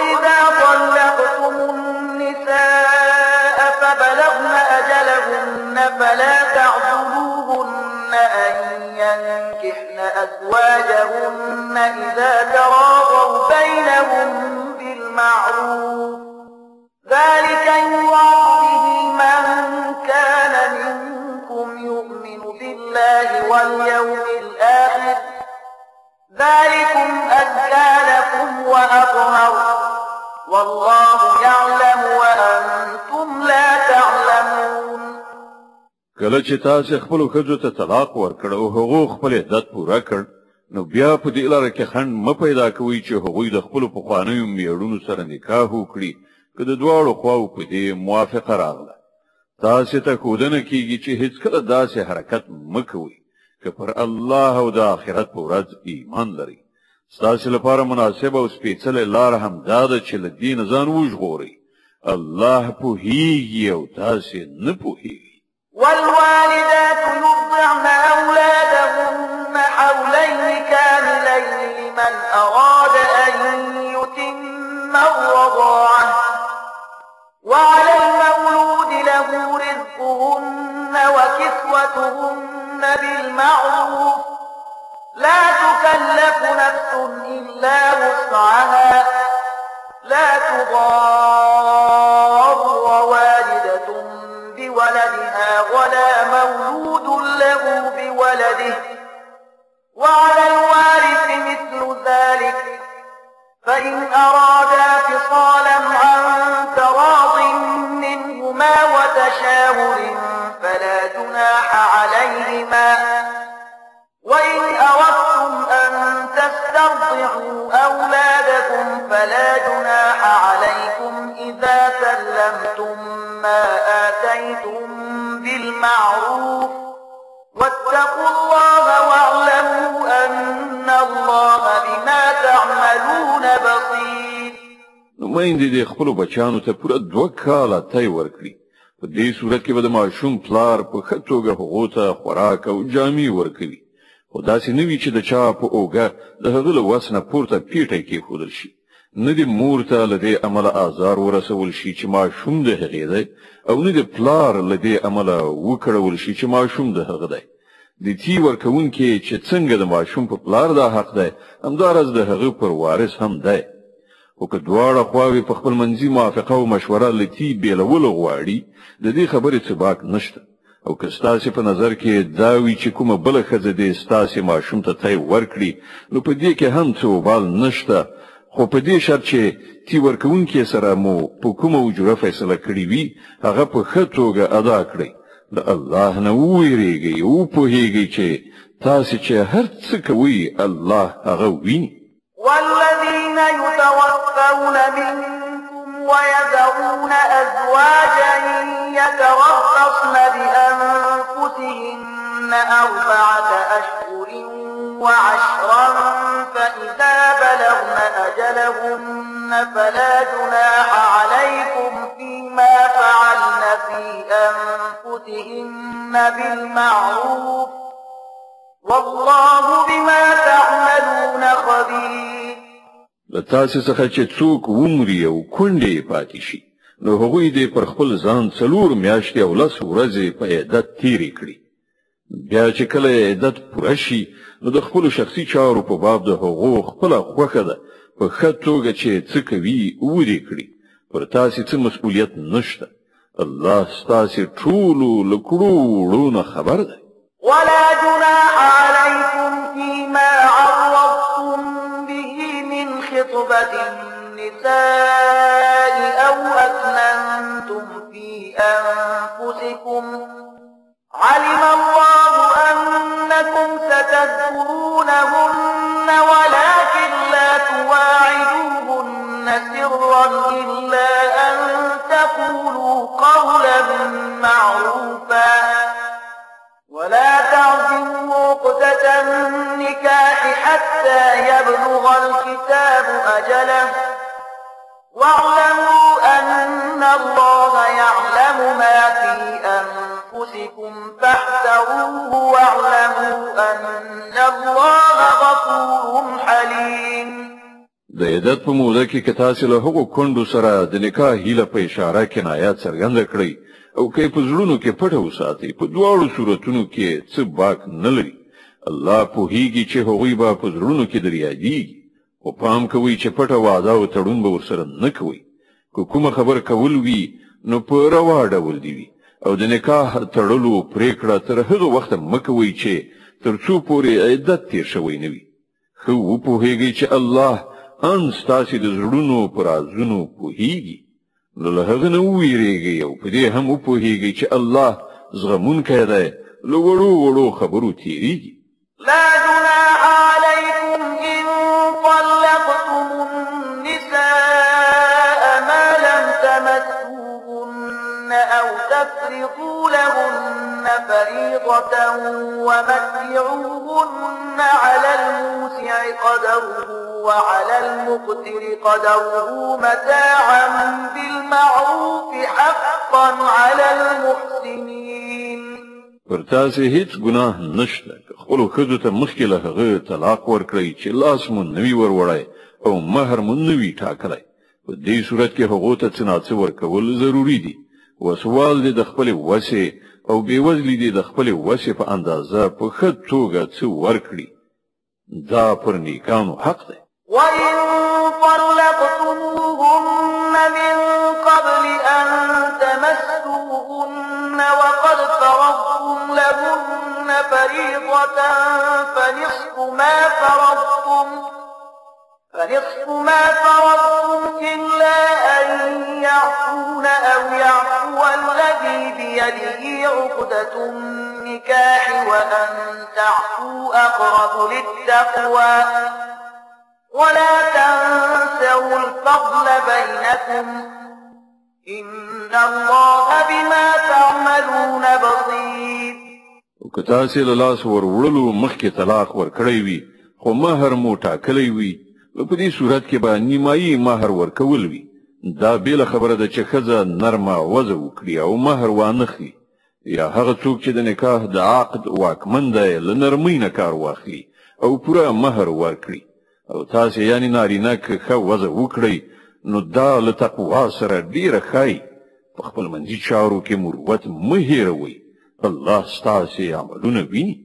وإذا طلقتم النساء فبلغن أجلهن فلا تعضلوهن أن ينكحن أزواجهن إذا تراضوا بينهم بالمعروف ذلك يوعظ به من كان منكم يؤمن بالله واليوم الآخر ذلكم أزكى لكم وأطهر والله يعلم وأنتم لا تعلمون. کله چې تاسو خپل ښځو ته طلاق ورکړ او هغه خپل عدت پوره کړ نو بیا په دې لاره کې خنډ م پیدا کوي چې هغوی د خپل پخوانیو میړونو سره نکاح وکړي که د دواړو خواو په دې موافقه راغله. تاسو ته ښودنه کیږي چې هیڅ کله داسې حرکت م کوئ که پر الله او د آخرت په ورځ ایمان لري. ستاسو لپاره مناسبه او سپېڅلې لاره همدا ده چې له دین ځان وژغورئ. الله پوهیږي او تاسو نه پوهیږئ. والوالدات يرضعن أولادهن حولين كاملين لمن أراد أن يتم الرضاعة وعلى المولود له رزقهن وكسوتهن بالمعروف لا تكلف نفس إلا وسعها لا تضار والدة بولدها ولا مولود له بولده وعلى الوارث مثل ذلك فإن أرادا فصالا عن تراض منهما وتشاور فلا جناح عليهما وإن أردتم أن تسترضعوا أولادكم فلا جناح عليكم إذا سلمتم ما آتيتم بالمعروف واتقوا الله واعلموا أن الله بما تعملون بصير. نماینده د خپل بچانو ته پوره 2 کاله تای ورکړي. په دې صورت کې به د ماشوم پلار په ښه توګه هغو ته خوراک او جامې ورکوي. خو داسې نه وي چې د چا په اوږه د هغه له وس نه پورته پیټی کېښودل شي. نه د مور ته له دې امله آزار ورسول شي چې ماشوم د هغې دی او نه د پلار له دې امله وکړول شي چې ماشوم د هغه دی. د تی ورکوونکي چې څنګه د ماشوم په پلار دا حق دی همداراز د هغه پر وارث هم دی. خو که دواړه خواوې په خپل منځي موافقه او مشوره له تی بیلولو غواړي د دې خبرې څه باک نشته. او که ستاسې په نظر کې دا وي چې کومه بله ښځه دې ستاسې ماشوم ته تی ورکړي نو په دې کې هم څه وبال نشته، خو په دې شرط چې تی ورکوونکي سره مو په کومه اجوره فیصله کړې وي هغه په ښه توګه ادا کړئ. د الله نه وویریږئ او وپوهیږئ چې تاسې چې هر څه کوئ الله هغه ویني. والذين يتوفون منكم ويذرون أزواجا يتربصن بأنفسهن 4 أشهر وعشرا فإذا بلغن أجلهن فلا جناح عليكم فيما فعلن في أنفسهن بالمعروف والله بما تعملون خبير. لتاسې څخه چې څوک ومري او کونډې پاتې شي نو هغوی دې پر خپل ځان 4 میاشتې او 10 ورځې په عدت تیرې کړي. بیا چې کله عدت پوره شي نو د خپل شخصي چارو په باب د هغو خپله خوښه ده په ښه توګه چې څه کوي ودې کړي. پر تاسې څه مسؤلیت نشته. الله ستاسې ټولو له کړو وړو نه خبر دی. ولا جناح عليكم فيما عرضتم به من خطبة النساء أو أكننتم في أنفسكم علم الله أنكم ستذكرونهن ولكن لا تواعدوهن سرا إلا أن تقولوا قولا معروفا ولا تعزموا عقدة النكاح حتى يبلغ الكتاب أجله واعلموا أن الله يعلم ما في أنفسكم فاحذروه واعلموا أن الله غفور حليم. د د عدت په موده کې که تاسو له هغو کونډو سره د نکاح هیله په اشاره کنایات څرګنده کړئ او که په زړونو کې پټه وساتئ په دواړو صورتونو کې څه باک نه لري الله پوهیږي چې هغوی به په زړونو کې دریادېږي او پام کوئ چې پټه وعده او تړون به ورسره نه کوئ که کومه خبر کول وي نو په روا ډول دی وي او د نکاح تړلو پریکړه تر هغه وخت مه کوئ چې تر څو پورې عدت تیر شوی نه وي خو وپوهیږئ چې الله ان ستاسو د زړونو پر رازونو پوهیږي نو له هغه نه ویریږئ او په دې هم وپوهیږئ چې الله زغمونکی دی له وړو خبرو تیریږي لا جناح عليكم إن طلقتم النساء ما لم تمسوهن أو تفرضوا لهن فريضة ومتعوهن على الموسع قدره وعلى المقتر قدره متاعا بالمعروف حقا على المحسنين پر تاسو هیڅ ګناه نشته خپل خزو ته مخکې له هغه طلاق ورکړئ چې لاس مون نوی وروړی او مہر مون نوی ټاکلی په دې صورت کې هغه ته څه ورکول ضروری دي وسوال دي د خپل وسه او بیوزلی دي د خپل وسه په اندازه په ښه توګه څه ورکړي دا پر نیکانو حق دی وإن طلقتموهن من قبل أن تمسوهن وقد فرضتم لهن فريضة فنصف ما فرضتم إلا أن يعفون أو يعفو الذي بيده عقدة النكاح وأن تعفوا أقرب للتقوى ولا تنسوا الفضل بينكم إن الله بما تعملون بصير که تاسو له لاس ورولو مخکې طلاق ورکړی وي خو مہر مو ټاکلی وي په دې صورت کې به نیمایي مہر ورکول وي دا بیل خبره ده چې ښځه نرمه وضع وکړي او مہر وانخلي یا هغه څوک چې د نکاح د عقد واکمن دی له نرمۍ نه کار واخلي او پوره مہر ورکړي او تاسو یعنی نارینه که ښه وضع وکړئ نو دا له تقوا سره ډیره ښایي په خپل منځي چارو کې مروت مه هېروئ الله ستاسو عملونه ویني